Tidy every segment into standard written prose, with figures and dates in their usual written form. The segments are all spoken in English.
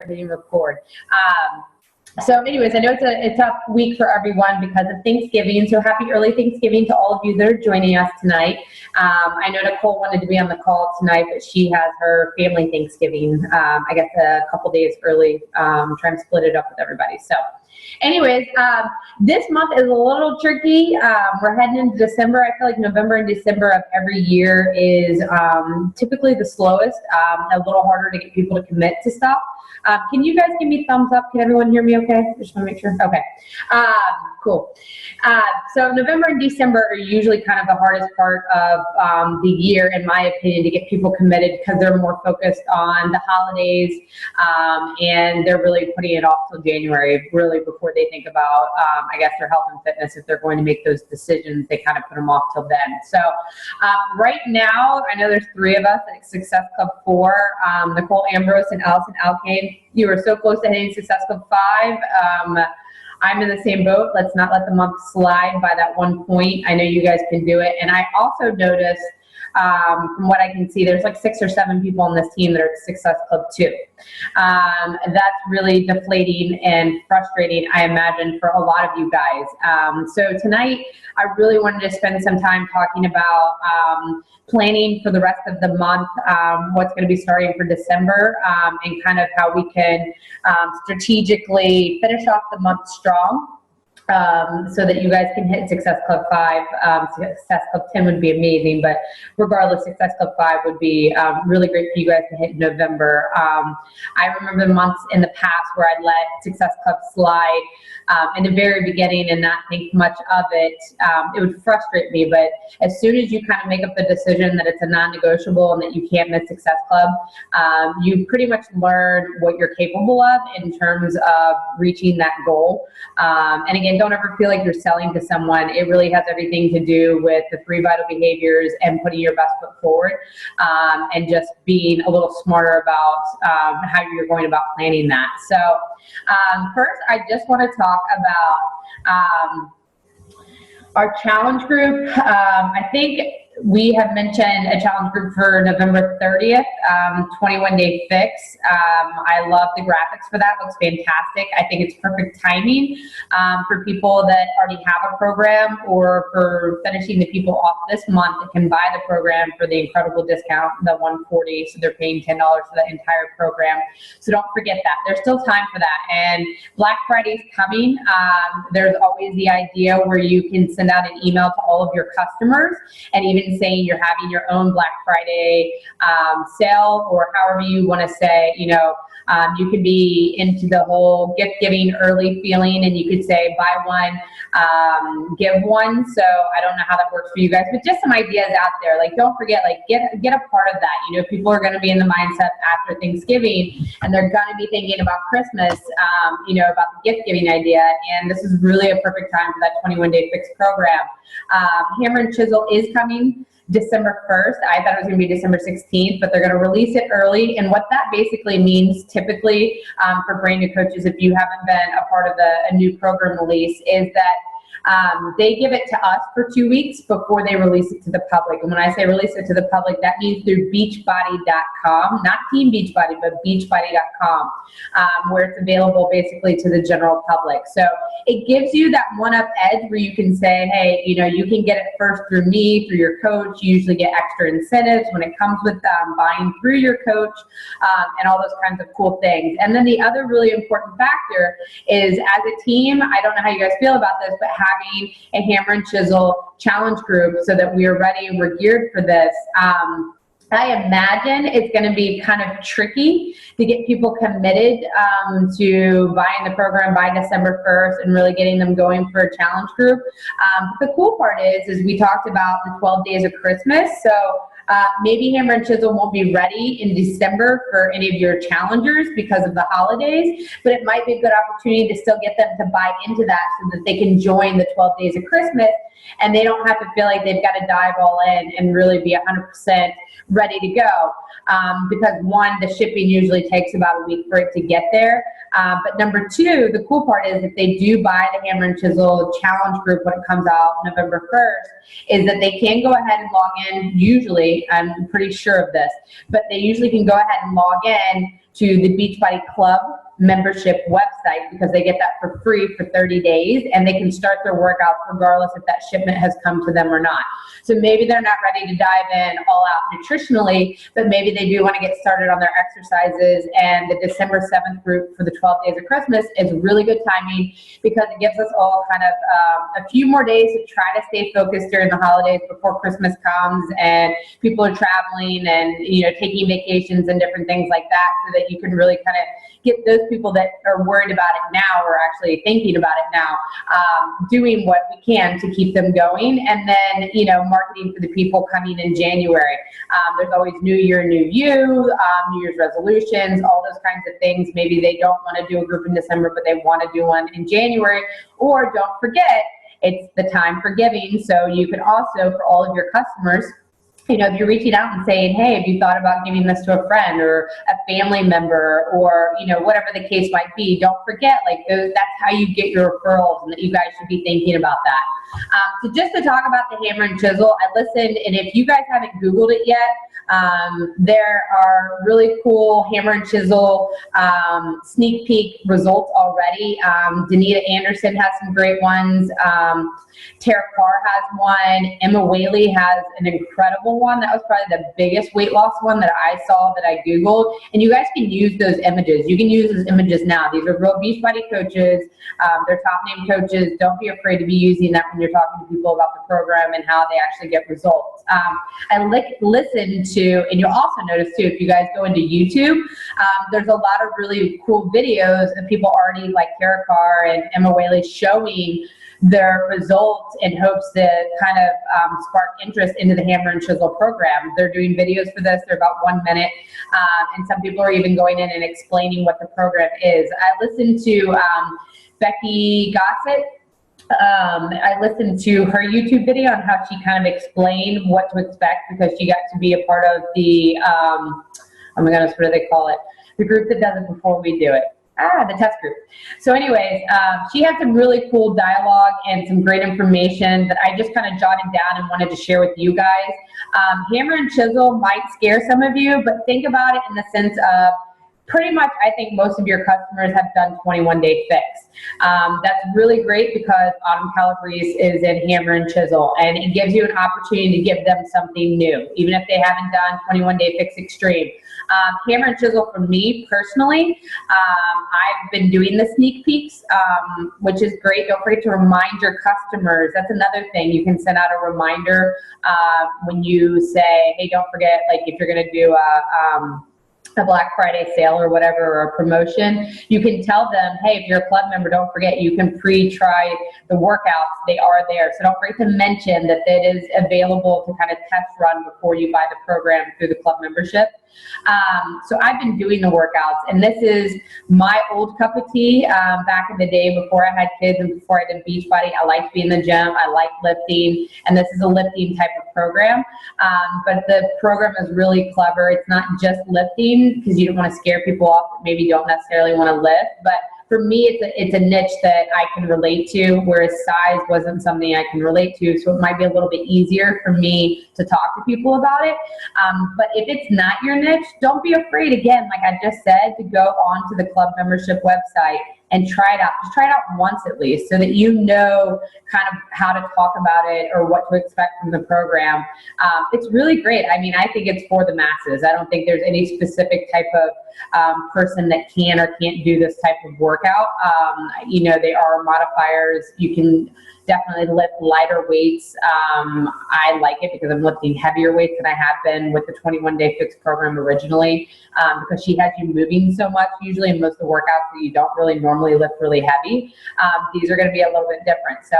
hitting record. So anyways, I know it's a tough week for everyone because of Thanksgiving, so happy early Thanksgiving to all of you that are joining us tonight. I know Nicole wanted to be on the call tonight, but she has her family Thanksgiving, I guess a couple days early, trying to split it up with everybody. So anyways, this month is a little tricky. We're heading into December. I feel like November and December of every year is typically the slowest, a little harder to get people to commit to stuff. Can you guys give me thumbs up? Can everyone hear me okay? Just want to make sure. Okay. Cool. So November and December are usually kind of the hardest part of the year, in my opinion, to get people committed because they're more focused on the holidays, and they're really putting it off till January, really before they think about, I guess, their health and fitness. If they're going to make those decisions, they kind of put them off till then. So right now, I know there's 3 of us at Success Club 4, Nicole Ambrose and Allison Alkane. You were so close to hitting Success Club 5. I'm in the same boat. Let's not let the month slide by that 1 point. I know you guys can do it. And I also noticed, from what I can see, there's like 6 or 7 people on this team that are at Success Club 2. That's really deflating and frustrating, I imagine, for a lot of you guys. So tonight, I really wanted to spend some time talking about planning for the rest of the month, what's going to be starting for December, and kind of how we can strategically finish off the month strong. So that you guys can hit Success Club 5. Success Club 10 would be amazing, but regardless, Success Club 5 would be really great for you guys to hit in November. I remember months in the past where I'd let Success Club slide in the very beginning and not think much of it. It would frustrate me, but as soon as you kind of make up the decision that it's a non-negotiable and that you can't miss Success Club, you pretty much learn what you're capable of in terms of reaching that goal. And again, don't ever feel like you're selling to someone. It really has everything to do with the 3 vital behaviors and putting your best foot forward, and just being a little smarter about how you're going about planning that. So first, I just want to talk about our challenge group. I think we have mentioned a challenge group for November 30th, 21-day fix. I love the graphics for that. Looks fantastic. I think it's perfect timing for people that already have a program, or for finishing the people off this month that can buy the program for the incredible discount, the $140. So they're paying $10 for the entire program. So don't forget that. There's still time for that. And Black Friday's coming. There's always the idea where you can send out an email to all of your customers and even saying you're having your own Black Friday sale, or however you want to say, you know, you could be into the whole gift giving early feeling, and you could say buy one, give one. So I don't know how that works for you guys, but just some ideas out there. Like, don't forget, like get a part of that. You know, people are going to be in the mindset after Thanksgiving, and they're going to be thinking about Christmas, you know, about the gift giving idea. And this is really a perfect time for that 21-day fix program. Hammer and Chisel is coming December 1st. I thought it was going to be December 16th, but they're going to release it early. And what that basically means, typically, for brand new coaches, if you haven't been a part of a new program release, is that they give it to us for 2 weeks before they release it to the public. And when I say release it to the public, that means through Beachbody.com, not Team Beachbody, but Beachbody.com, where it's available basically to the general public. So it gives you that one-up edge where you can say, hey, you know, you can get it first through me, through your coach. You usually get extra incentives when it comes with buying through your coach, and all those kinds of cool things. And then the other really important factor is, as a team, I don't know how you guys feel about this, but having a Hammer and Chisel challenge group so that we are ready and we're geared for this. I imagine it's going to be kind of tricky to get people committed to buying the program by December 1st and really getting them going for a challenge group. The cool part is we talked about the 12 days of Christmas. So maybe Hammer and Chisel won't be ready in December for any of your challengers because of the holidays, but it might be a good opportunity to still get them to buy into that so that they can join the 12 days of Christmas, and they don't have to feel like they've got to dive all in and really be 100% ready to go. Because one, the shipping usually takes about a week for it to get there. But number two, the cool part is if they do buy the Hammer and Chisel challenge group when it comes out November 1st, is that they can go ahead and log in. Usually, I'm pretty sure of this, but they usually can go ahead and log in to the Beachbody Club membership website, because they get that for free for 30 days, and they can start their workouts regardless if that shipment has come to them or not. So maybe they're not ready to dive in all out nutritionally, but maybe they do want to get started on their exercises, and the December 7th group for the 12 days of Christmas is really good timing, because it gives us all kind of a few more days to try to stay focused during the holidays before Christmas comes and people are traveling and, taking vacations and different things like that, so that you can really kind of get those people that are worried about it now, or actually thinking about it now, doing what we can to keep them going. And then, marketing for the people coming in January. There's always New Year, New You, New Year's resolutions, all those kinds of things. Maybe they don't want to do a group in December, but they want to do one in January. Or don't forget, it's the time for giving. So you can also, for all of your customers, if you're reaching out and saying, hey, have you thought about giving this to a friend or a family member, or, whatever the case might be, don't forget, that's how you get your referrals, and that you guys should be thinking about that. So just to talk about the Hammer and Chisel, I listened, and if you guys haven't Googled it yet, there are really cool Hammer and Chisel sneak peek results already. Danita Anderson has some great ones. Tara Carr has one. Emma Whaley has an incredible one. That was probably the biggest weight loss one that I saw that I Googled. And you guys can use those images. You can use those images now. These are real Beachbody coaches. They're top name coaches. Don't be afraid to be using that when you're talking to people about the program and how they actually get results. I listened to, and you'll also notice too, if you guys go into YouTube, there's a lot of really cool videos of people already, like Tara Carr and Emma Whaley, showing their results in hopes to kind of spark interest into the Hammer and Chisel program. They're doing videos for this. They're about 1 minute. And some people are even going in and explaining what the program is. I listened to Becky Gossett. I listened to her YouTube video on how she kind of explained what to expect, because she got to be a part of the, oh my goodness, what do they call it? The group that does it before we do it. The test group. So anyways, she had some really cool dialogue and some great information that I just kind of jotted down and wanted to share with you guys. Hammer and Chisel might scare some of you, but think about it in the sense of, pretty much, I think most of your customers have done 21-day fix. That's really great, because Autumn Calabrese is in Hammer and Chisel, and it gives you an opportunity to give them something new, even if they haven't done 21-day fix extreme. Hammer and Chisel, for me personally, I've been doing the sneak peeks, which is great. Don't forget to remind your customers. That's another thing. You can send out a reminder when you say, hey, don't forget, if you're going to do a Black Friday sale or whatever, or a promotion, you can tell them, hey, if you're a club member, don't forget you can pre-try the workouts. They are there. So don't forget to mention that it is available to kind of test run before you buy the program through the club membership. So I've been doing the workouts, and this is my old cup of tea. Back in the day before I had kids and before I did Beachbody, I liked to be in the gym. I liked lifting, and this is a lifting type of program. But the program is really clever. It's not just lifting, because you don't want to scare people off that maybe don't necessarily want to lift, but for me, it's a niche that I can relate to, whereas size wasn't something I can relate to, so it might be a little bit easier for me to talk to people about it. But if it's not your niche, don't be afraid, again, like I just said, to go onto the club membership website and try it out. Just try it out once at least, so that you know kind of how to talk about it or what to expect from the program. It's really great. I mean, I think it's for the masses. I don't think there's any specific type of person that can or can't do this type of workout. They are modifiers. You can definitely lift lighter weights. I like it because I'm lifting heavier weights than I have been with the 21-day fix program originally, because she has you moving so much usually in most of the workouts that you don't really normally lift really heavy. These are going to be a little bit different. So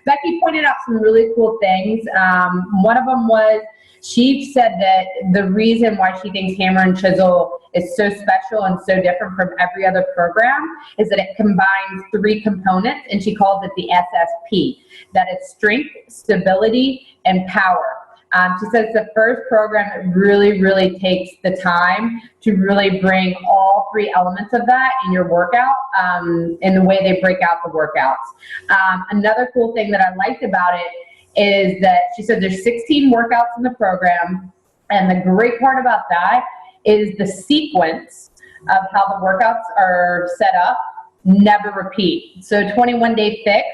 Becky pointed out some really cool things. One of them was, she said that the reason why she thinks Hammer and Chisel is so special and so different from every other program is that it combines 3 components, and she calls it the SSP. That is strength, stability, and power. She says the first program that really, really takes the time to really bring all 3 elements of that in your workout, in the way they break out the workouts. Another cool thing that I liked about it is that she said there's 16 workouts in the program, and the great part about that is the sequence of how the workouts are set up, never repeat. So 21-day fix,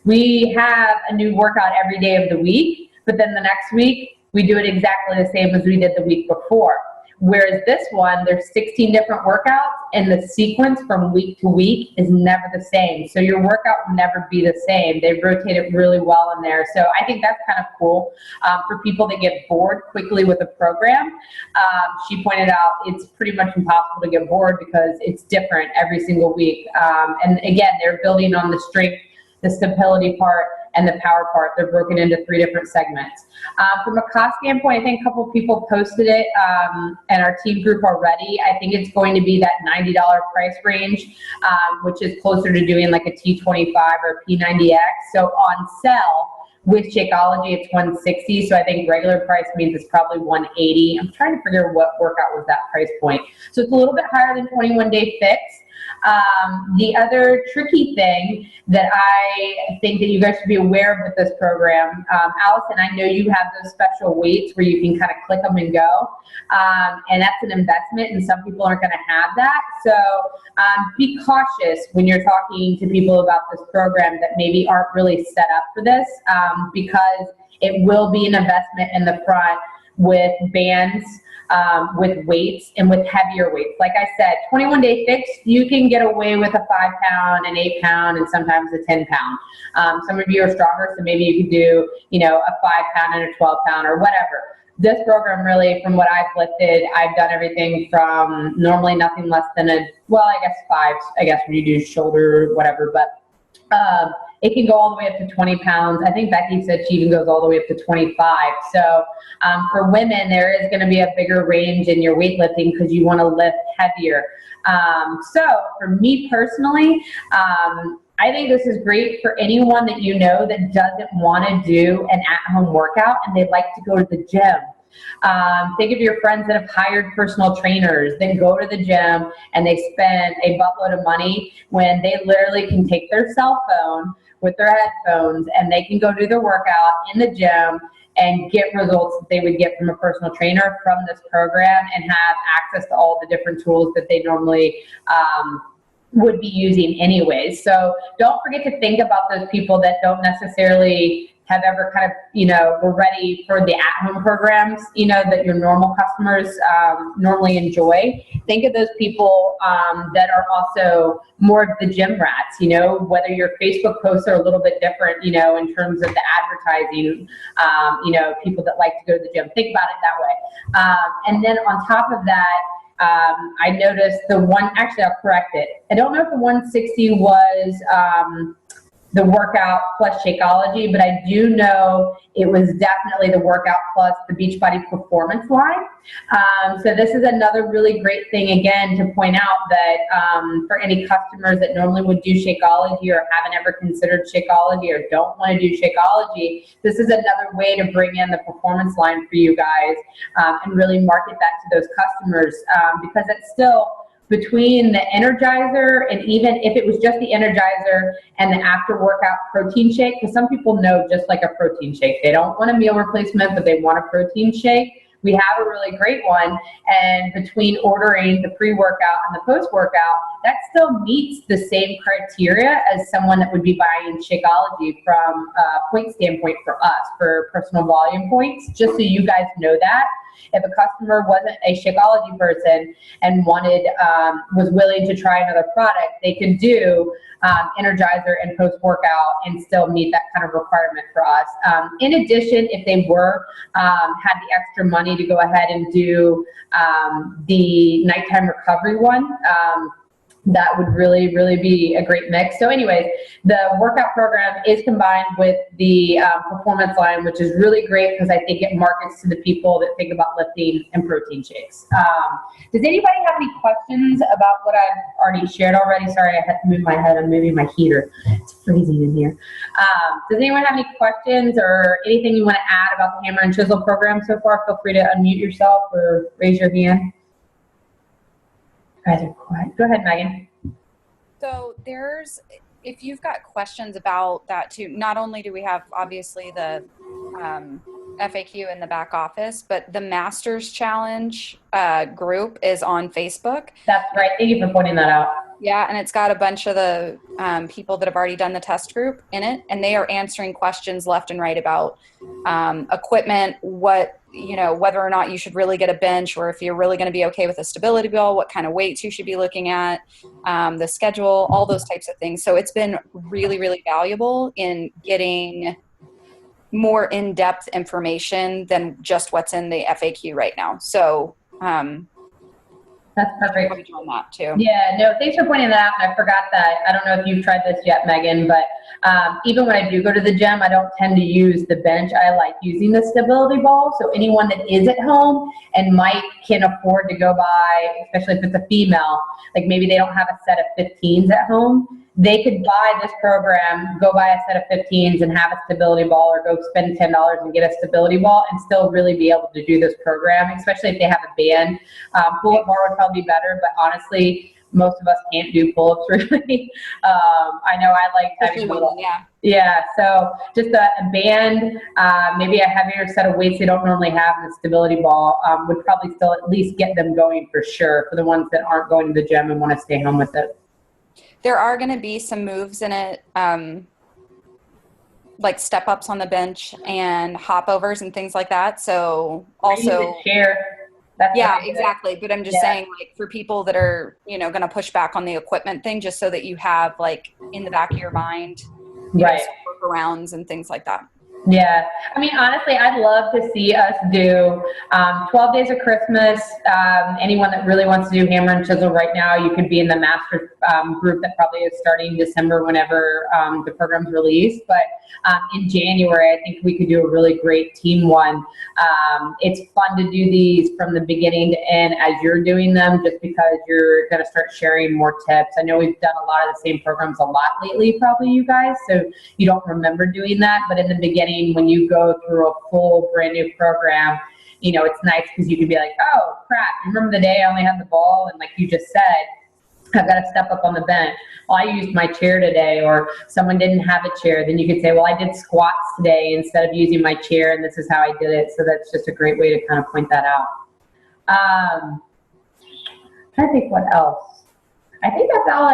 we have a new workout every day of the week, but then the next week, we do it exactly the same as we did the week before. Whereas this one, there's 16 different workouts, and the sequence from week to week is never the same. So your workout will never be the same. They rotate it really well in there. So I think that's kind of cool for people that get bored quickly with a program. She pointed out it's pretty much impossible to get bored because it's different every single week. And again, they're building on the strength, the stability part, and the power part. They're broken into 3 different segments. From a cost standpoint, I think a couple people posted it in our team group already. I think it's going to be that $90 price range, which is closer to doing like a T25 or a P90X. So on sale with Shakeology, it's $160. So I think regular price means it's probably $180. I'm trying to figure what workout was that price point. So it's a little bit higher than 21-day fix. The other tricky thing that I think that you guys should be aware of with this program, Allison, I know you have those special weights where you can kind of click them and go, and that's an investment, and some people aren't going to have that. So be cautious when you're talking to people about this program that maybe aren't really set up for this, because it will be an investment in the front with bands, with weights, and with heavier weights. Like I said, 21-day fix, you can get away with a 5-pound, an 8-pound, and sometimes a 10-pound. Some of you are stronger, so maybe you could do, a 5-pound and a 12-pound or whatever. This program really, from what I've lifted, I've done everything from normally nothing less than I guess 5, when you do shoulder, whatever, but it can go all the way up to 20 pounds. I think Becky said she even goes all the way up to 25. So for women, there is going to be a bigger range in your weightlifting because you want to lift heavier. So for me personally, I think this is great for anyone that you know that doesn't want to do an at-home workout and they'd like to go to the gym. Think of your friends that have hired personal trainers, then go to the gym and they spend a buttload of money when they literally can take their cell phone with their headphones and they can go do their workout in the gym and get results that they would get from a personal trainer from this program and have access to all the different tools that they normally would be using anyways. So don't forget to think about those people that don't necessarily have ever kind of, were ready for the at-home programs, that your normal customers normally enjoy. Think of those people that are also more of the gym rats, whether your Facebook posts are a little bit different, in terms of the advertising, people that like to go to the gym. Think about it that way. And then on top of that, I noticed I'll correct it. I don't know if the 160 was the workout plus Shakeology, but I do know it was definitely the workout plus the Beachbody Performance line. So this is another really great thing, again, to point out that for any customers that normally would do Shakeology or haven't ever considered Shakeology or don't want to do Shakeology, this is another way to bring in the performance line for you guys and really market that to those customers because it's still between the Energizer and even if it was just the Energizer and the after workout protein shake, because some people know just like a protein shake. They don't want a meal replacement, but they want a protein shake. We have a really great one. And between ordering the pre-workout and the post-workout, that still meets the same criteria as someone that would be buying Shakeology from a point standpoint for us, for personal volume points, just so you guys know that. If a customer wasn't a Shakeology person and was willing to try another product, they could do Energizer and post-workout and still meet that kind of requirement for us. In addition, if they had the extra money to go ahead and do the nighttime recovery one, that would really, really be a great mix. So anyways, the workout program is combined with the performance line, which is really great because I think it markets to the people that think about lifting and protein shakes. Does anybody have any questions about what I've already shared already? Sorry, I had to move my head. I'm moving my heater. It's freezing in here. Does anyone have any questions or anything you want to add about the Hammer and Chisel program so far? Feel free to unmute yourself or raise your hand. You guys are quiet. Go ahead, Megan. So if you've got questions about that too, not only do we have obviously the FAQ in the back office, but the Masters Challenge group is on Facebook. That's right. Thank you for pointing that out. Yeah, and it's got a bunch of the people that have already done the test group in it, and they are answering questions left and right about equipment, whether or not you should really get a bench, or if you're really going to be okay with a stability ball, what kind of weights you should be looking at, the schedule, all those types of things. So it's been really, really valuable in getting more in-depth information than just what's in the FAQ right now. So that's perfect. I'm doing that too. Yeah, no, thanks for pointing that out. And I forgot that. I don't know if you've tried this yet, Megan, but even when I do go to the gym, I don't tend to use the bench. I like using the stability ball. So anyone that is at home and can afford to go buy, especially if it's a female, like maybe they don't have a set of 15s at home, they could buy this program, go buy a set of 15s and have a stability ball, or go spend $10 and get a stability ball and still really be able to do this program, especially if they have a band. Pull-up bar would probably be better, but honestly, most of us can't do pull-ups really. I know I like having Yeah, so just a band, maybe a heavier set of weights they don't normally have in the stability ball would probably still at least get them going for sure, for the ones that aren't going to the gym and want to stay home with it. There are going to be some moves in it, like step ups on the bench and hop overs and things like that. So also chair. That's exactly. But I'm just saying, like, for people that are, going to push back on the equipment thing, just so that you have like in the back of your mind, right, workarounds and things like that. Yeah. I mean, honestly, I'd love to see us do 12 Days of Christmas. Anyone that really wants to do hammer and chisel right now, you could be in the master group that probably is starting December whenever the program's released. But in January, I think we could do a really great team one. It's fun to do these from the beginning to end as you're doing them, just because you're going to start sharing more tips. I know we've done a lot of the same programs a lot lately, probably you guys, so you don't remember doing that. But in the beginning, when you go through a full brand new program, it's nice because you can be like, oh crap, remember the day I only had the ball, and like you just said, I've got to step up on the bench. Well, I used my chair today, or someone didn't have a chair. Then you could say, well, I did squats today instead of using my chair, and this is how I did it. So that's just a great way to kind of point that out. I'm trying to think what else. I think that's all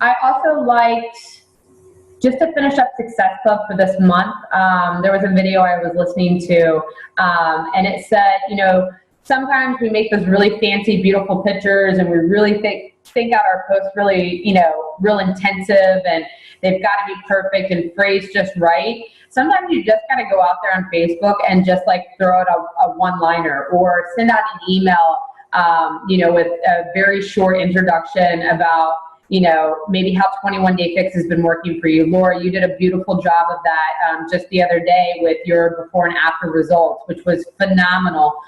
I also liked, just to finish up Success Club for this month, there was a video I was listening to, and it said, sometimes we make those really fancy, beautiful pictures, and we really think out our posts really, real intensive, and they've got to be perfect and phrased just right. Sometimes you just got to go out there on Facebook and just like throw out a one-liner, or send out an email, with a very short introduction about, maybe how 21 Day Fix has been working for you. Laura, you did a beautiful job of that just the other day with your before and after results, which was phenomenal.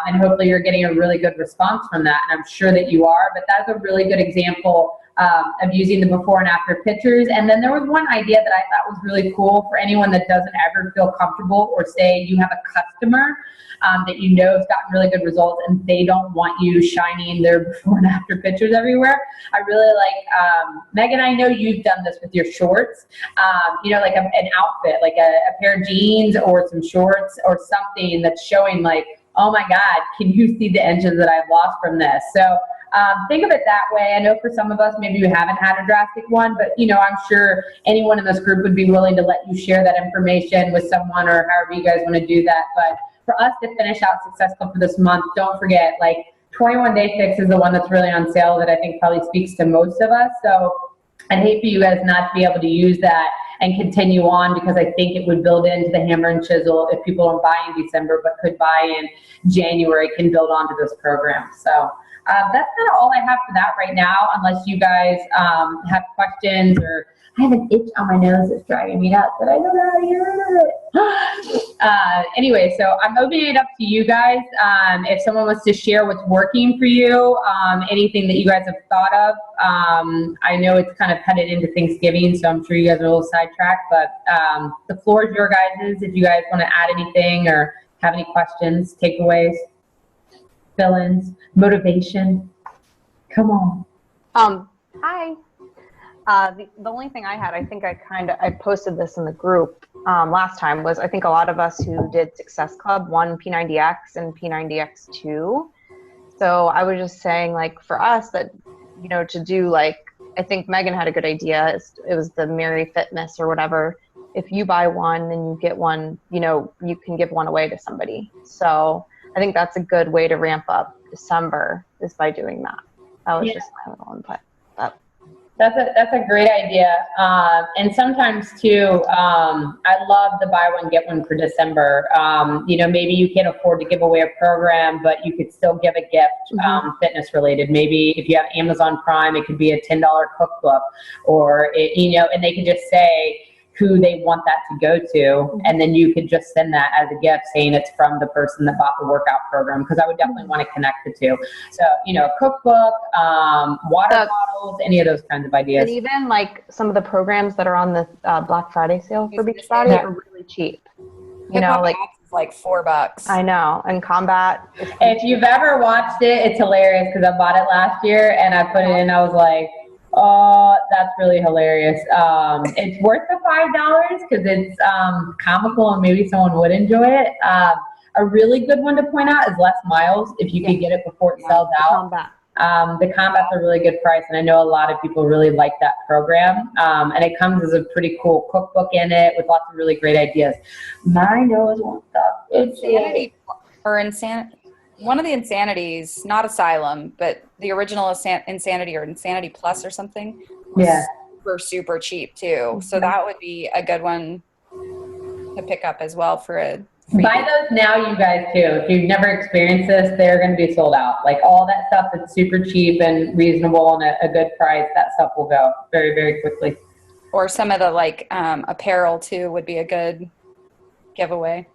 And hopefully you're getting a really good response from that. And I'm sure that you are, but that's a really good example of using the before and after pictures. And then there was one idea that I thought was really cool for anyone that doesn't ever feel comfortable, or say you have a customer that has gotten really good results and they don't want you shining their before and after pictures everywhere. I really like, Megan, I know you've done this with your shorts, like an outfit, like a pair of jeans or some shorts or something that's showing like, oh my God, can you see the inches that I've lost from this? So think of it that way. I know for some of us, maybe you haven't had a drastic one, but I'm sure anyone in this group would be willing to let you share that information with someone, or however you guys want to do that. But for us to finish out Success Club for this month, don't forget, like 21 Day Fix is the one that's really on sale that I think probably speaks to most of us. So I'd hate for you guys not to be able to use that and continue on, because I think it would build into the hammer and chisel. If people don't buy in December but could buy in January, can build onto this program. So that's kind of all I have for that right now, unless you guys have questions, or I have an itch on my nose that's driving me nuts that I don't know how to get rid of it. Anyway, so I'm opening it up to you guys. If someone wants to share what's working for you, anything that you guys have thought of. I know it's kind of headed into Thanksgiving, so I'm sure you guys are a little sidetracked, but the floor is your guys'. If you guys want to add anything or have any questions, takeaways, fill-ins, motivation, come on. Hi. The only thing I had, I think I posted this in the group last time, was I think a lot of us who did Success Club won P90X and P90X2. So I was just saying, like, for us that, you know, to do, like, I think Megan had a good idea. It was the Mary Fitness or whatever. If you buy one, then you get one, you know, you can give one away to somebody. So I think that's a good way to ramp up December, is by doing that. That was just my little input. That's a great idea. And sometimes too, I love the buy one, get one for December. You know, maybe you can't afford to give away a program, but you could still give a gift, fitness related. Maybe if you have Amazon Prime, it could be a $10 cookbook, or you know, and they can just say who they want that to go to, and then you could just send that as a gift saying it's from the person that bought the workout program, because I would definitely want to connect the two. So, you know, cookbook, water bottles, any of those kinds of ideas. And even like some of the programs that are on the Black Friday sale for Beachbody are really cheap. You know, like it's like $4. I know, and Combat. If you've ever watched it, it's hilarious, because I bought it last year and I put it in, I was like, oh, that's really hilarious. It's worth the $5 because it's comical and maybe someone would enjoy it. A really good one to point out is Les Miles, if you could get it before it sells out. Combat. The Combat's a really good price, and I know a lot of people really like that program. And it comes as a pretty cool cookbook in it with lots of really great ideas. My nose won't stop. Insanity or Insanity. One of the Insanities, not Asylum, but the original Insanity or Insanity Plus or something. Yeah. Super, super cheap too. So that would be a good one to pick up as well for a free. Buy those now, you guys, too. If you've never experienced this, they're going to be sold out. Like all that stuff that's super cheap and reasonable and a good price, that stuff will go very, very quickly. Or some of the like apparel too would be a good giveaway.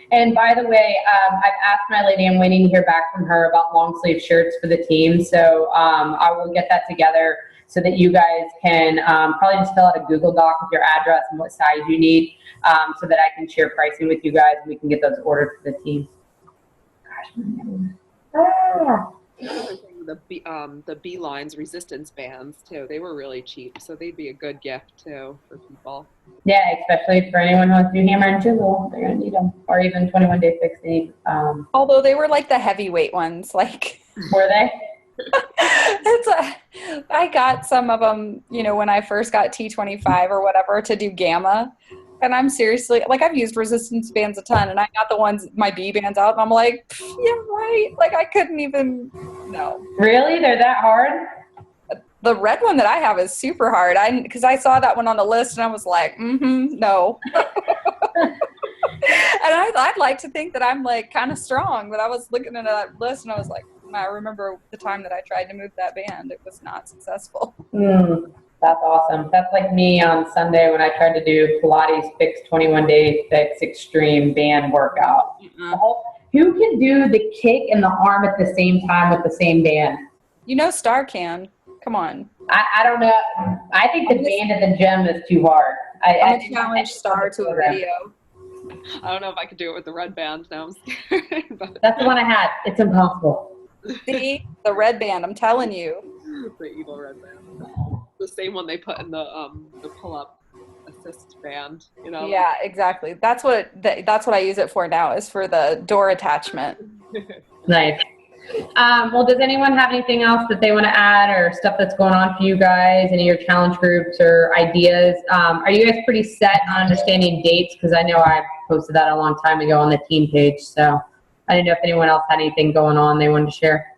And by the way, I've asked my lady, I'm waiting to hear back from her about long sleeve shirts for the team. So I will get that together so that you guys can probably just fill out a Google Doc with your address and what size you need, so that I can share pricing with you guys and we can get those ordered for the team. Gosh, The Beeline's resistance bands too. They were really cheap, so they'd be a good gift too for people. yeah, especially for anyone who wants to do hammer and chisel, they're going to need them. Or even 21 Day Fix, they need. Although they were like the heavyweight ones, like. Were they? I got some of them, you know, when I first got T25 or whatever to do gamma. And I'm seriously, like, I've used resistance bands a ton, and I got the ones, my B bands out, and I'm like, yeah, right. Like, I couldn't even, no. Really? They're that hard? The red one that I have is super hard. Because I saw that one on the list, and I was like, no. And I'd like to think that I'm, like, kind of strong, but I was looking at that list, and I was like, I remember the time that I tried to move that band. It was not successful. That's awesome. That's like me on Sunday when I tried to do Pilates Fix 21 Day Fix Extreme band workout. Who can do the kick and the arm at the same time with the same band? You know Star can. Come on. I don't know. I think the band at the gym is too hard. I'm going to challenge Star to a video. I don't know if I could do it with the red band. Now I'm scared. But That's the one I had. It's impossible. See? The red band, I'm telling you. the evil red band. The same one they put in the pull-up assist band, you know? Yeah, exactly. That's what I use it for now, is for the door attachment. Nice. Well, does anyone have anything else that they want to add, or stuff that's going on for you guys, any of your challenge groups or ideas? Are you guys pretty set on understanding dates? Because I know I posted that a long time ago on the team page, so I didn't know if anyone else had anything going on they wanted to share.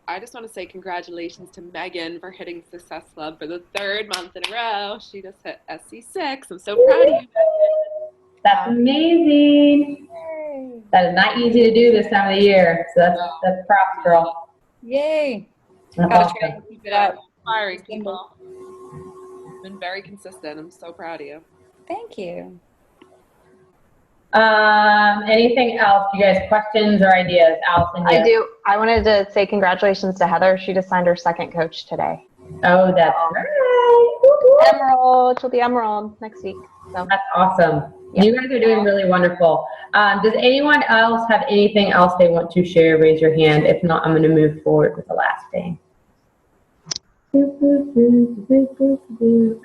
I just want to say congratulations to Megan for hitting Success Club for the 3rd month in a row. She just hit SC6. I'm so proud of you, Megan. That's amazing. That is not easy to do this time of the year. So that's props, girl. Yay. That's Gotta awesome. try and keep it up. Inspiring people. Been very consistent. I'm so proud of you. Thank you. Anything else? You guys, questions or ideas? Allison? I do. I wanted to say congratulations to Heather. She just signed her 2nd coach today. Oh, that's right. Emerald. She'll be Emerald next week. So That's awesome. Yeah. You guys are doing really wonderful. Does anyone else have anything else they want to share? Raise your hand. If not, I'm going to move forward with the last thing.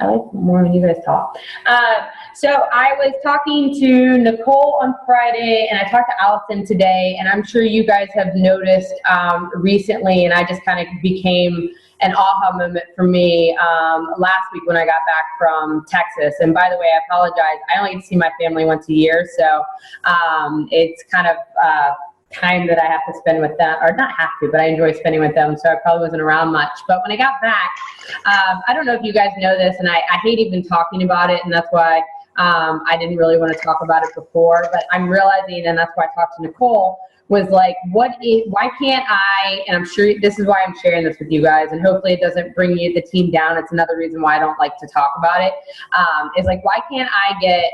I like more when you guys talk. So I was talking to Nicole on Friday, and I talked to Allison today, and I'm sure you guys have noticed recently, and I just kind of became an aha moment for me last week when I got back from Texas. And by the way, I apologize. I only get to see my family once a year, so it's kind of time that I have to spend with them, or not have to, but I enjoy spending with them, so I probably wasn't around much. But when I got back, I don't know if you guys know this, and I hate even talking about it, and that's why I didn't really want to talk about it before, but I'm realizing, and that's why I talked to Nicole, was like, why can't I, and I'm sure this is why I'm sharing this with you guys, and hopefully it doesn't bring the team down. It's another reason why I don't like to talk about it. Is like, why can't I get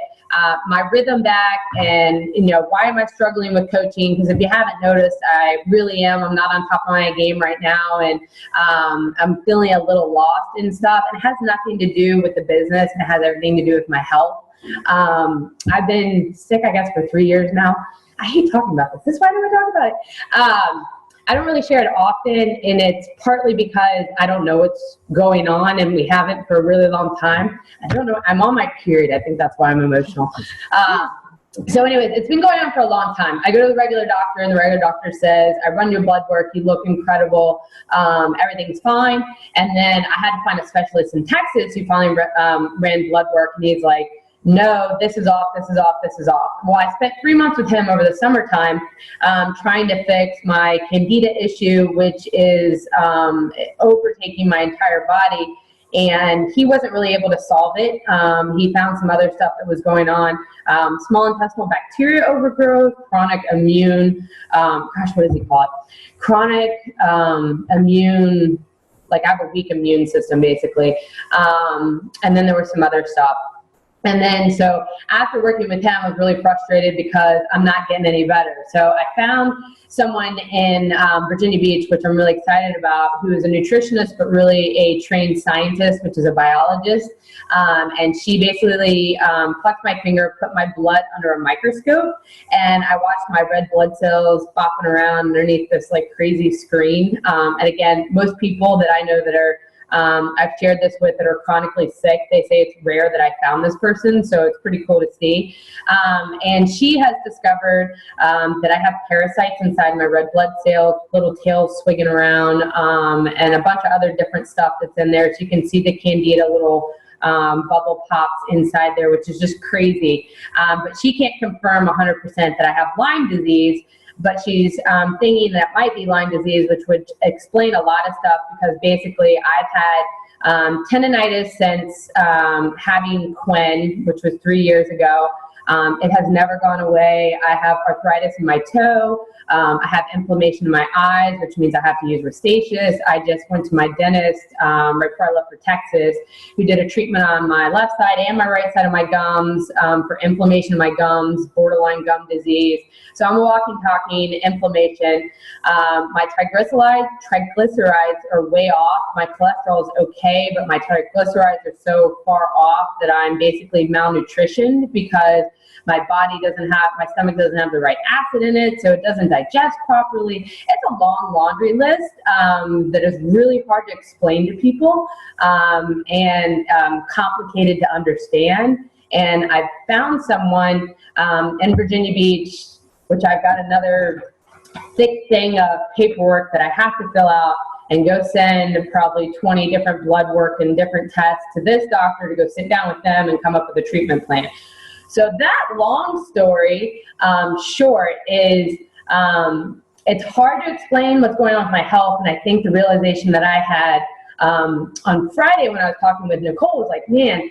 my rhythm back? And, why am I struggling with coaching? Because if you haven't noticed, I really am. I'm not on top of my game right now, and I'm feeling a little lost and stuff. And it has nothing to do with the business, and it has everything to do with my health. I've been sick, I guess, for 3 years now. I hate talking about this. This is why I don't talk about it. I don't really share it often, and it's partly because I don't know what's going on, and we haven't for a really long time. I don't know. I'm on my period. I think that's why I'm emotional. So anyways, it's been going on for a long time. I go to the regular doctor, and the regular doctor says, I run your blood work. You look incredible. Everything's fine. And then I had to find a specialist in Texas who finally ran blood work, and he's like, no, this is off, this is off, this is off. Well, I spent 3 months with him over the summertime trying to fix my candida issue, which is overtaking my entire body. And he wasn't really able to solve it. He found some other stuff that was going on. Small intestinal bacteria overgrowth, chronic immune, what does he call it? Chronic immune, like I have a weak immune system basically. And then there was some other stuff. And then, so after working with him, I was really frustrated because I'm not getting any better. So I found someone in Virginia Beach, which I'm really excited about, who is a nutritionist, but really a trained scientist, which is a biologist. And she basically plucked my finger, put my blood under a microscope, and I watched my red blood cells bopping around underneath this like crazy screen. And again, most people that I know that are I've shared this with that are chronically sick, they say it's rare that I found this person, so it's pretty cool to see. And she has discovered that I have parasites inside my red blood cells, little tails swigging around, and a bunch of other different stuff that's in there. So you can see the candida little bubble pops inside there, which is just crazy. But she can't confirm 100% that I have Lyme disease, but she's thinking that might be Lyme disease, which would explain a lot of stuff, because basically I've had tendonitis since having Quinn, which was 3 years ago. It has never gone away. I have arthritis in my toe. I have inflammation in my eyes, which means I have to use Restasis. I just went to my dentist right before I left for Texas, who did a treatment on my left side and my right side of my gums for inflammation in my gums, borderline gum disease. So I'm a walking, talking inflammation. My triglycerides are way off. My cholesterol is okay, but my triglycerides are so far off that I'm basically malnutritioned, because my stomach doesn't have the right acid in it, so it doesn't digest properly. It's a long laundry list that is really hard to explain to people and complicated to understand. And I found someone in Virginia Beach, which I've got another thick thing of paperwork that I have to fill out and go send probably 20 different blood work and different tests to this doctor to go sit down with them and come up with a treatment plan. So that long story short is it's hard to explain what's going on with my health. And I think the realization that I had on Friday when I was talking with Nicole was like, man,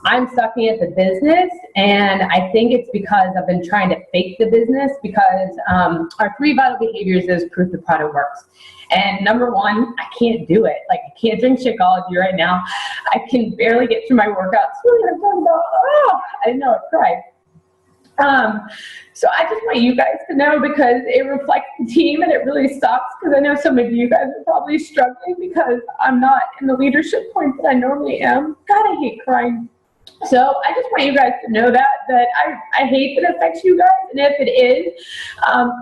I'm sucking at the business, and I think it's because I've been trying to fake the business, because our 3 vital behaviors is proof the product works. And number 1, I can't do it. Like, I can't drink Shakeology right now. I can barely get through my workouts. I'm talking about, I know, I cried. So I just want you guys to know, because it reflects the team, and it really sucks, because I know some of you guys are probably struggling because I'm not in the leadership point that I normally am. God, I hate crying. So I just want you guys to know that I hate that it affects you guys, and if it is,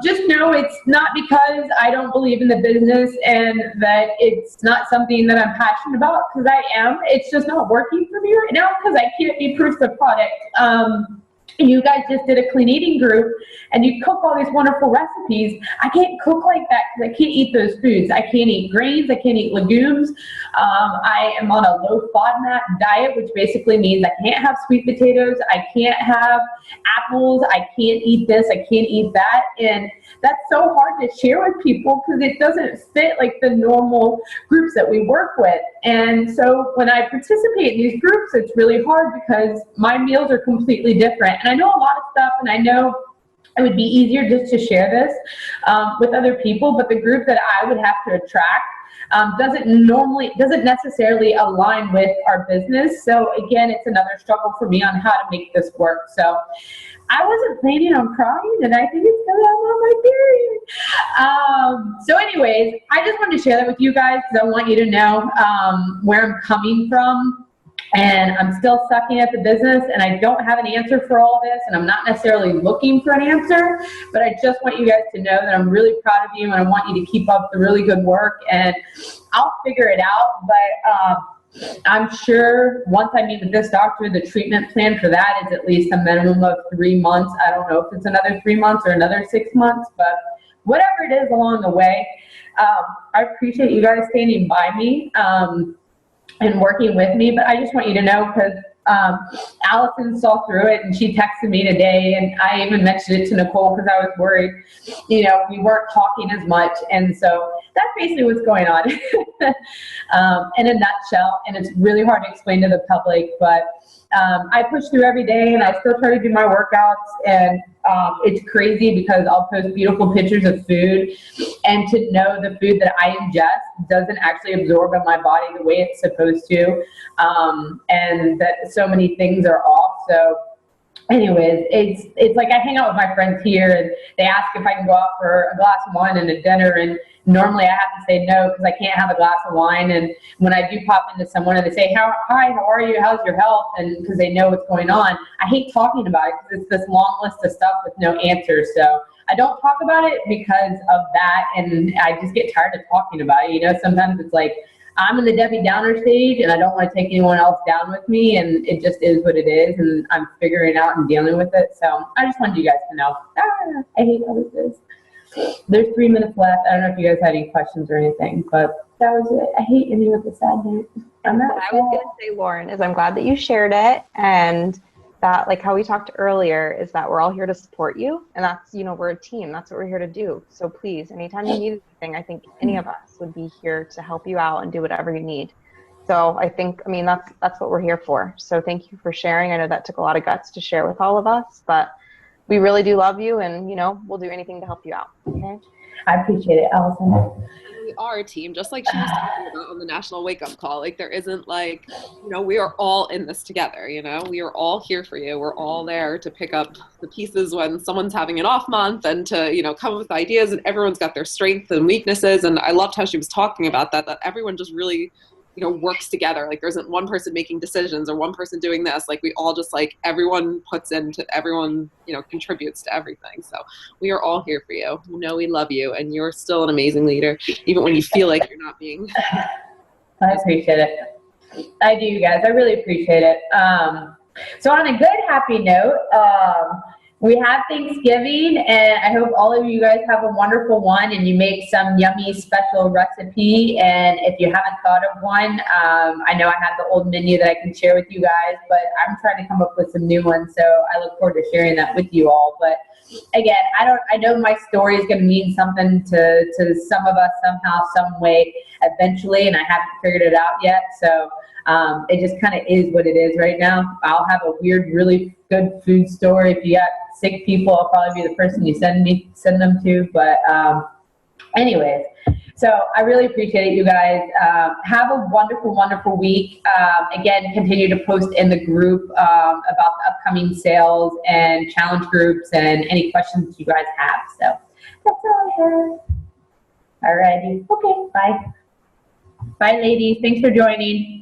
just know it's not because I don't believe in the business and that it's not something that I'm passionate about, because I am. It's just not working for me right now because I can't be proof of product. You guys just did a clean eating group and you cook all these wonderful recipes. I can't cook like that because I can't eat those foods. I can't eat grains. I can't eat legumes. I am on a low FODMAP diet, which basically means I can't have sweet potatoes. I can't have apples. I can't eat this. I can't eat that. And that's so hard to share with people because it doesn't fit like the normal groups that we work with. And so when I participate in these groups, it's really hard because my meals are completely different. And I know a lot of stuff, and I know it would be easier just to share this with other people, but the group that I would have to attract doesn't necessarily align with our business. So again, it's another struggle for me on how to make this work. So I wasn't planning on crying, and I think it's because I'm on my period. So anyways, I just wanted to share that with you guys because I want you to know where I'm coming from. And I'm still sucking at the business, and I don't have an answer for all this, and I'm not necessarily looking for an answer, but I just want you guys to know that I'm really proud of you, and I want you to keep up the really good work, and I'll figure it out. But I'm sure once I meet with this doctor, the treatment plan for that is at least a minimum of 3 months. I don't know if it's another 3 months or another 6 months, but whatever it is along the way, I appreciate you guys standing by me and working with me. But I just want you to know, because Allison saw through it and she texted me today, and I even mentioned it to Nicole because I was worried, we weren't talking as much. And so that's basically what's going on in a nutshell. And it's really hard to explain to the public, but I push through every day and I still try to do my workouts, and it's crazy because I'll post beautiful pictures of food, and to know the food that I ingest doesn't actually absorb in my body the way it's supposed to, and that so many things are off. So anyways, it's like I hang out with my friends here and they ask if I can go out for a glass of wine and a dinner, and normally I have to say no because I can't have a glass of wine. And when I do pop into someone and they say, hi, how are you? How's your health? And because they know what's going on, I hate talking about it because it's this long list of stuff with no answers. So I don't talk about it because of that, and I just get tired of talking about it. Sometimes it's like I'm in the Debbie Downer stage and I don't want to take anyone else down with me, and it just is what it is, and I'm figuring out and dealing with it. So I just wanted you guys to know. I hate how this is. There's 3 minutes left. I don't know if you guys had any questions or anything, but that was it. I hate ending with a sad note. What I was going to say, Lauren, is I'm glad that you shared it, and that, like how we talked earlier, is that we're all here to support you, and that's, we're a team. That's what we're here to do. So please, anytime you need anything, I think any of us would be here to help you out and do whatever you need. So that's what we're here for. So thank you for sharing. I know that took a lot of guts to share with all of us, but we really do love you, and we'll do anything to help you out. Okay. I appreciate it, Allison. We are a team, just like she was talking about on the National Wake Up Call. Like, there isn't we are all in this together. We are all here for you. We're all there to pick up the pieces when someone's having an off month, and to come up with ideas. And everyone's got their strengths and weaknesses. And I loved how she was talking about that everyone just really works together. Like, there isn't one person making decisions or one person doing this. Like, we all just everyone puts into everyone, contributes to everything. So we are all here for you. We love you, and you're still an amazing leader, even when you feel like you're not being. I appreciate it. I do, you guys. I really appreciate it. So on a good, happy note, we have Thanksgiving, and I hope all of you guys have a wonderful one and you make some yummy special recipe. And if you haven't thought of one, I know I have the old menu that I can share with you guys, but I'm trying to come up with some new ones. So I look forward to sharing that with you all. But again, I know my story is going to mean something to some of us somehow, some way, eventually, and I haven't figured it out yet. So it just kind of is what it is right now. I'll have a weird, really good food story. If you got sick people, I'll probably be the person you send them to. But anyways, so I really appreciate it, you guys. Have a wonderful, wonderful week. Again, continue to post in the group about the upcoming sales and challenge groups and any questions you guys have. So that's all I have. All righty. Okay, bye. Bye, ladies. Thanks for joining.